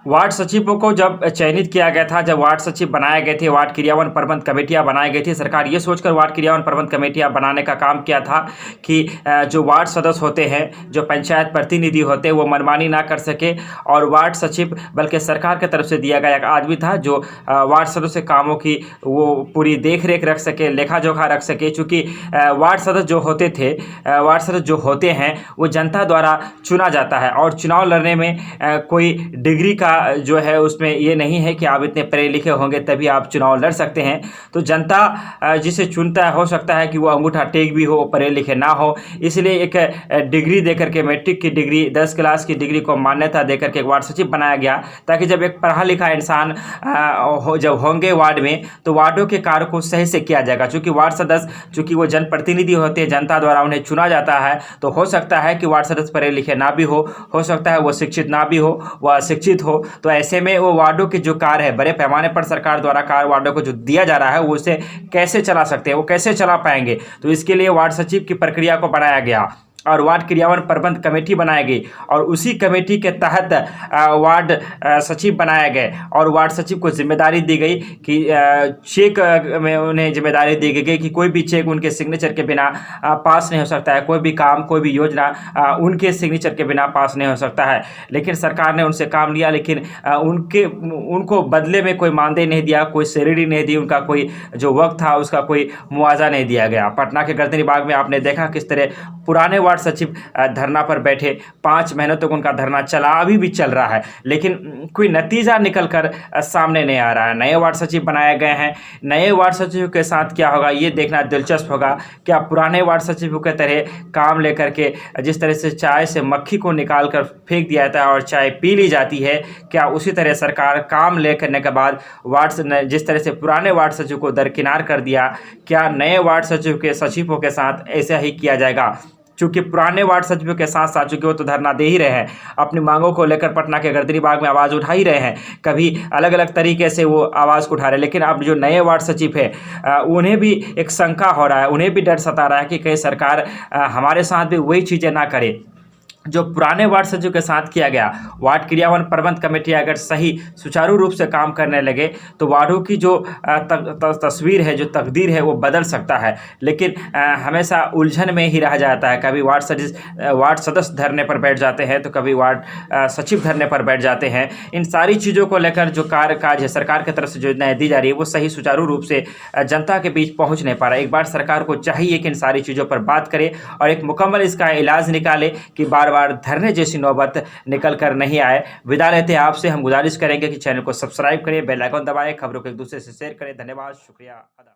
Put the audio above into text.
Ward सचिवों को जब चयनित किया गया था, जब वार्ड सचिव बनाए गए थे, वार्ड क्रियान्वयन प्रबंध कमेटियां बनाई गई थी, सरकार ये सोचकर वार्ड क्रियान्वयन प्रबंध कमेटियां बनाने का काम किया था कि जो वार्ड सदस्य होते हैं, जो पंचायत प्रतिनिधि होते हैं, वो मनमानी ना कर सके। और वार्ड सचिव बल्कि सरकार की तरफ से दिया गया एक आदमी था जो वार्ड सदस्य कामों की वो पूरी देख रेख रख सके, लेखा जोखा रख सके। चूँकि वार्ड सदस्य जो होते थे, वार्ड सदस्य जो होते हैं, वो जनता द्वारा चुना जाता है और चुनाव लड़ने में कोई डिग्री का जो है उसमें ये नहीं है कि आप इतने पढ़े लिखे होंगे तभी आप चुनाव लड़ सकते हैं। तो जनता जिसे चुनता है, हो सकता है कि वो अंगूठा टेक भी हो, पढ़े लिखे ना हो, इसलिए एक डिग्री देकर के, मैट्रिक की डिग्री, 10 क्लास की डिग्री को मान्यता देकर के एक वार्ड सचिव बनाया गया, ताकि जब एक पढ़ा लिखा इंसान जब होंगे वार्ड में तो वार्डों के कार्य को सही से किया जाएगा। चूँकि वार्ड सदस्य चूँकि वो जनप्रतिनिधि होते हैं, जनता द्वारा उन्हें चुना जाता है, तो हो सकता है कि वार्ड सदस्य पढ़े लिखे ना भी हो सकता है वो शिक्षित ना भी हो, वह अशिक्षित हो। तो ऐसे में वो वार्डों के जो कार्य है, बड़े पैमाने पर सरकार द्वारा कार्य वार्डों को जो दिया जा रहा है, वो उसे कैसे चला सकते हैं, वो कैसे चला पाएंगे। तो इसके लिए वार्ड सचिव की प्रक्रिया को बढ़ाया गया और वार्ड क्रियान्वयन प्रबंध कमेटी बनाई गई और उसी कमेटी के तहत वार्ड सचिव बनाए गए और वार्ड सचिव को जिम्मेदारी दी गई कि चेक में उन्हें जिम्मेदारी दी गई कि कोई भी चेक उनके सिग्नेचर के बिना पास नहीं हो सकता है, कोई भी काम, कोई भी योजना उनके सिग्नेचर के बिना पास नहीं हो सकता है। लेकिन सरकार ने उनसे काम लिया, लेकिन उनको बदले में कोई मानदेय नहीं दिया, कोई सैलरी नहीं दी, उनका कोई जो वक्त था उसका कोई मुआवजा नहीं दिया गया। पटना के गर्दनी बाग में आपने देखा किस तरह पुराने वार्ड सचिव धरना पर बैठे, 5 महीनों तक उनका धरना चला, अभी भी चल रहा है, लेकिन कोई नतीजा निकल कर सामने नहीं आ रहा है। नए वार्ड सचिव बनाए गए हैं, नए वार्ड सचिव के साथ क्या होगा ये देखना दिलचस्प होगा। क्या पुराने वार्ड सचिवों के तरह काम लेकर के, जिस तरह से चाय से मक्खी को निकाल कर फेंक दिया जाता है और चाय पी ली जाती है, क्या उसी तरह सरकार काम ले करने के बाद जिस तरह से पुराने वार्ड सचिव को दरकिनार कर दिया, क्या नए वार्ड सचिवों के साथ ऐसा ही किया जाएगा? चूँकि पुराने वार्ड सचिवों के साथ साथ, चूँकि वो तो धरना दे ही रहे हैं, अपनी मांगों को लेकर पटना के गर्दनी बाग में आवाज़ उठा ही रहे हैं, कभी अलग अलग तरीके से वो आवाज़ को उठा रहे हैं। लेकिन अब जो नए वार्ड सचिव है उन्हें भी एक शंका हो रहा है, उन्हें भी डर सता रहा है कि कहीं सरकार हमारे साथ भी वही चीज़ें ना करे जो पुराने वार्ड सचिव के साथ किया गया। वार्ड क्रियान्वयन प्रबंध कमेटी अगर सही सुचारू रूप से काम करने लगे तो वार्डों की जो तस्वीर है, जो तकदीर है, वो बदल सकता है। लेकिन हमेशा उलझन में ही रह जाता है। कभी वार्ड सदस्य धरने पर बैठ जाते हैं, तो कभी वार्ड सचिव धरने पर बैठ जाते हैं। इन सारी चीज़ों को लेकर जो काज है, सरकार की तरफ से जो योजनाएं दी जा रही है, वो सही सुचारू रूप से जनता के बीच पहुँच नहीं पा रहा। एक बार सरकार को चाहिए कि इन सारी चीज़ों पर बात करे और एक मुकम्मल इसका इलाज निकाले कि बार धरने जैसी नौबत निकल कर नहीं आए। विदा लेते हैं आपसे। हम गुजारिश करेंगे कि चैनल को सब्सक्राइब करें, बेल आइकन दबाएं, खबरों को एक दूसरे से शेयर करें। धन्यवाद, शुक्रिया, आदाब।